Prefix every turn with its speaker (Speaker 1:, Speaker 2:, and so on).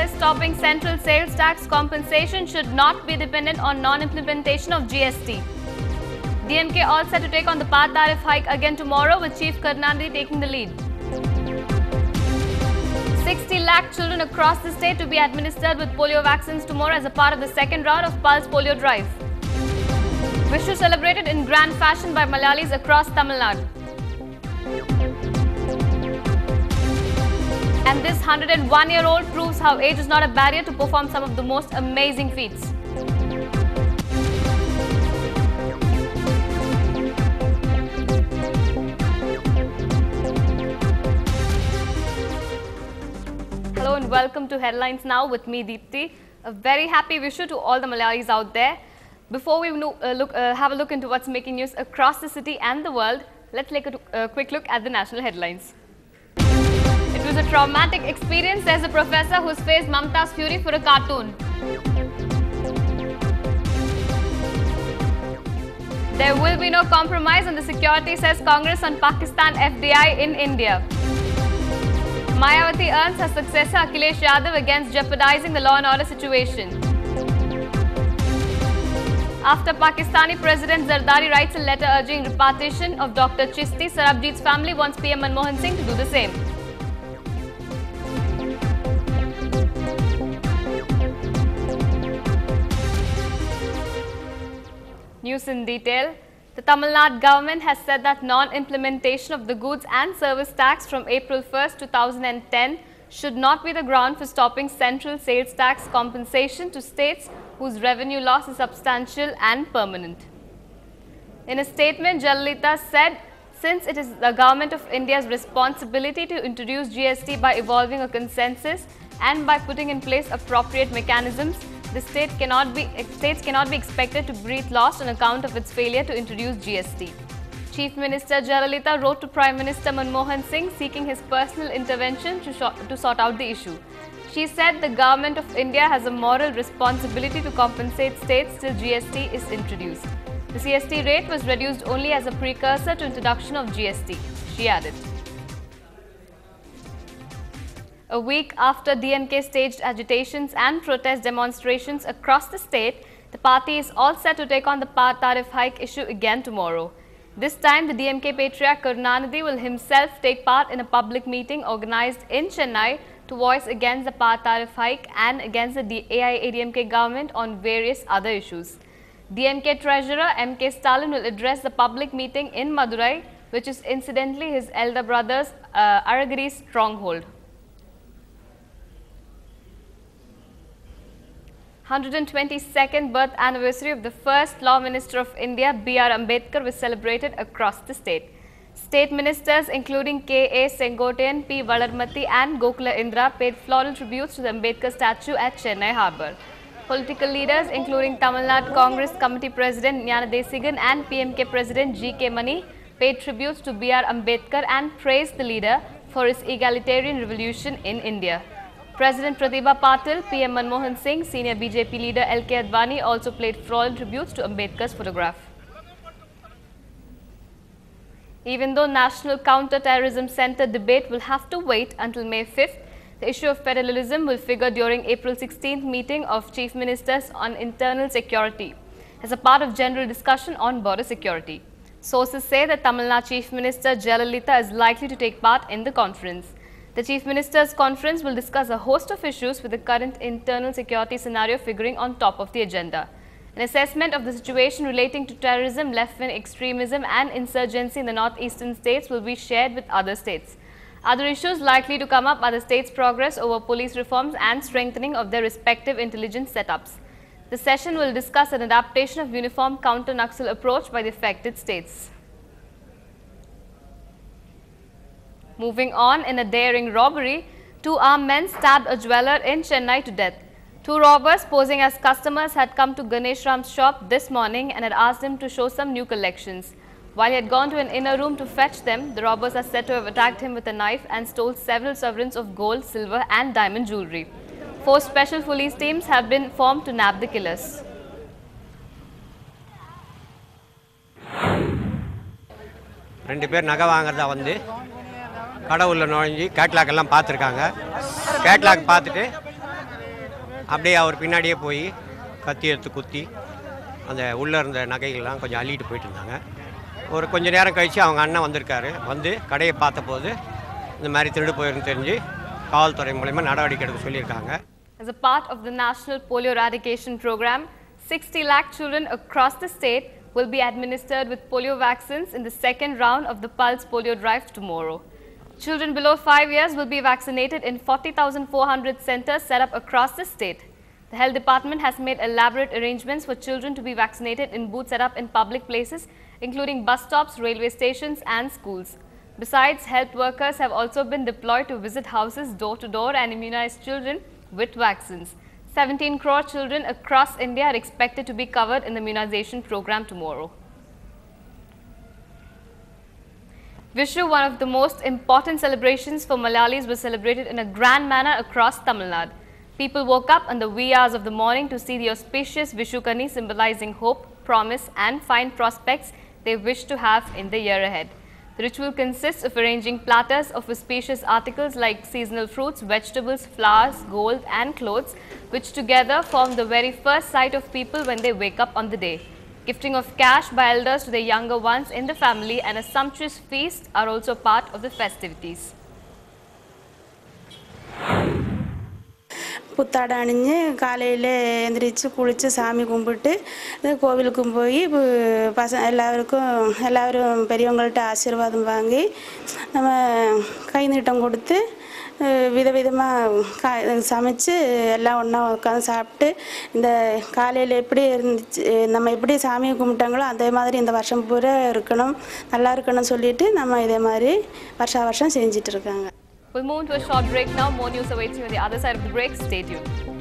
Speaker 1: is stopping central sales tax compensation should not be dependent on non-implementation of GST. DMK all set to take on the PAT tariff hike again tomorrow, with Chief Karunanidhi taking the lead. 60 lakh children across the state to be administered with polio vaccines tomorrow as a part of the second round of Pulse Polio Drive. Vishu celebrated in grand fashion by Malayalis across Tamil Nadu. And this 101-year-old proves how age is not a barrier to perform some of the most amazing feats. Hello and welcome to Headlines Now with me, Deepthi. A very happy Vishu to all the Malayalis out there. Before we have a look into what's making news across the city and the world, let's take a quick look at the national headlines. It was a traumatic experience, says a professor who's faced Mamta's fury for a cartoon. There will be no compromise on the security, says Congress on Pakistan FDI in India. Mayawati earns her successor Akhilesh Yadav against jeopardizing the law and order situation. After Pakistani President Zardari writes a letter urging repatriation of Dr. Chishti, Sarabjit's family wants PM Manmohan Singh to do the same. News in detail. The Tamil Nadu government has said that non-implementation of the goods and service tax from April 1st, 2010 should not be the ground for stopping central sales tax compensation to states whose revenue loss is substantial and permanent. In a statement, Jayalalitha said, since it is the Government of India's responsibility to introduce GST by evolving a consensus and by putting in place appropriate mechanisms, the states cannot be expected to breathe loss on account of its failure to introduce GST. Chief Minister Jayalalitha wrote to Prime Minister Manmohan Singh seeking his personal intervention to sort out the issue. She said the Government of India has a moral responsibility to compensate states till GST is introduced. The CST rate was reduced only as a precursor to introduction of GST, she added. A week after DMK staged agitations and protest demonstrations across the state, the party is all set to take on the PAT tariff hike issue again tomorrow. This time, the DMK patriarch Karunanidhi will himself take part in a public meeting organized in Chennai to voice against the PAT tariff hike and against the AIADMK government on various other issues. DMK treasurer M.K. Stalin will address the public meeting in Madurai, which is incidentally his elder brother's Aragiri's stronghold. 122nd birth anniversary of the first Law Minister of India, B.R. Ambedkar, was celebrated across the state. State ministers including K.A. Sengotian, P. Valarmati and Gokula Indra paid floral tributes to the Ambedkar statue at Chennai Harbour. Political leaders including Tamil Nadu Congress Committee President Jnana Desigan and PMK President G.K. Mani paid tributes to B.R. Ambedkar and praised the leader for his egalitarian revolution in India. President Pratibha Patil, PM Manmohan Singh, senior BJP leader L.K. Advani also paid floral tributes to Ambedkar's photograph. Even though National Counter-Terrorism Centre debate will have to wait until May 5th, the issue of federalism will figure during April 16th meeting of Chief Ministers on internal security as a part of general discussion on border security. Sources say that Tamil Nadu Chief Minister Jayalalitha is likely to take part in the conference. The Chief Ministers' Conference will discuss a host of issues with the current internal security scenario figuring on top of the agenda. An assessment of the situation relating to terrorism, left-wing extremism and insurgency in the northeastern states will be shared with other states. Other issues likely to come up are the states' progress over police reforms and strengthening of their respective intelligence setups. The session will discuss an adaptation of uniform counter-Naxal approach by the affected states. Moving on, in a daring robbery, 2 armed men stabbed a jeweler in Chennai to death. 2 robbers posing as customers had come to Ganesh Ram's shop this morning and had asked him to show some new collections. While he had gone to an inner room to fetch them, the robbers are said to have attacked him with a knife and stole several sovereigns of gold, silver and diamond jewellery. 4 special police teams have been formed to nab the killers.
Speaker 2: ரெண்டு பேர் நகை வாங்குறதா வந்து கடை உள்ள நுழைஞ்சி catalogue எல்லாம் பார்த்துருக்காங்க. Catalogue பார்த்துட்டு அப்படியே அவர் பின்னாடியே போய் கத்தி எடுத்து குத்தி அந்த உள்ளே இருந்த நகைகள்லாம் கொஞ்சம் அள்ளிட்டு போயிட்டு இருந்தாங்க. ஒரு கொஞ்சம் நேரம் கழித்து அவங்க அண்ணன் வந்திருக்காரு. வந்து கடையை பார்த்தபோது இந்த மாதிரி திருடு போயிருந்து தெரிஞ்சு காவல்துறை மூலமா நடவடிக்கை எடுக்க சொல்லியிருக்காங்க.
Speaker 1: As a part of the National Polio Eradication Program, 60 lakh children across the state will be administered with polio vaccines in the second round of the Pulse Polio Drive tomorrow. Children below 5 years will be vaccinated in 40,400 centers set up across the state. The Health Department has made elaborate arrangements for children to be vaccinated in booths set up in public places, including bus stops, railway stations and schools. Besides, health workers have also been deployed to visit houses door to door and immunize children with vaccines. 17 crore children across India are expected to be covered in the immunization program tomorrow. Vishu, one of the most important celebrations for Malayalis, was celebrated in a grand manner across Tamil Nadu. People woke up in the wee hours of the morning to see the auspicious Vishu Kani, symbolizing hope, promise and fine prospects they wish to have in the year ahead. The ritual consists of arranging platters of auspicious articles like seasonal fruits, vegetables, flowers, gold and clothes, which together form the very first sight of people when they wake up on the day. Gifting of cash by elders to the younger ones in the family and a sumptuous feast are also part of the festivities.
Speaker 3: புத்தாடை அணிஞ்சு காலையில் எந்திரிச்சு குளித்து சாமி கும்பிட்டு கோவிலுக்கும் போய் எல்லாரும் பெரியவங்கள்ட்ட ஆசீர்வாதம் வாங்கி நம்ம கை நீட்டம் கொடுத்து விதவிதமாக சமைச்சு எல்லாம் ஒன்றா உட்காந்து சாப்பிட்டு இந்த காலையில் எப்படி இருந்துச்சு நம்ம எப்படி சாமியை கும்பிட்டாங்களோ அதே மாதிரி இந்த வருஷம் பூரா இருக்கணும் நல்லா இருக்கணும்னு சொல்லிட்டு நம்ம இதே மாதிரி வருஷம் செஞ்சிட்ருக்காங்க.
Speaker 1: We'll move to a short break now. More news awaits you on the other side of the break. Stay tuned.